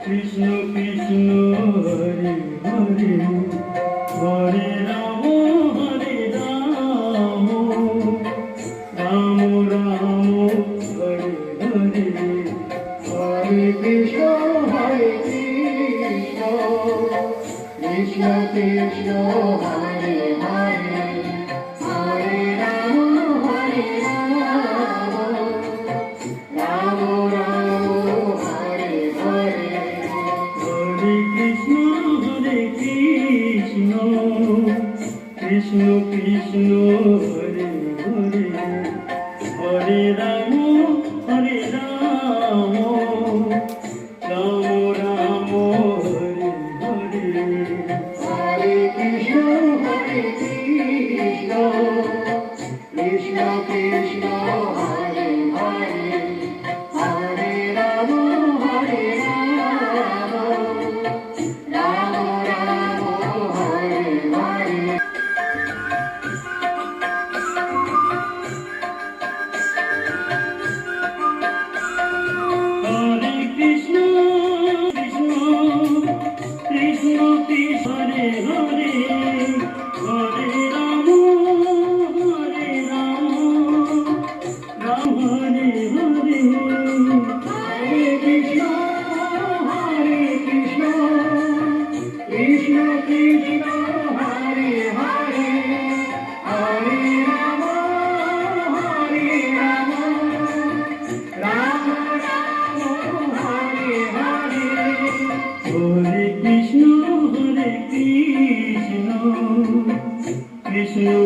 Krishna Krishna Hare Hare Hare Ram Ram Ram Hare Hare Hare Krishna Krishna Krishna Hare Hare Hare Ram Ram Ram Hare Hare Hare Krishna Krishna Krishna Hare Hare Hare Ram Ram Ram Hare Hare Hare Krishna Krishna Krishna Hare Hare Hare Ram Ram Ram Hare Hare Krishna Krishna Hare Hare Hare Ram Ram Hare Hare Hare Krishna Krishna Krishna Hare Hare Hare Ram Ram Ram Hare Hare Hare Krishna Krishna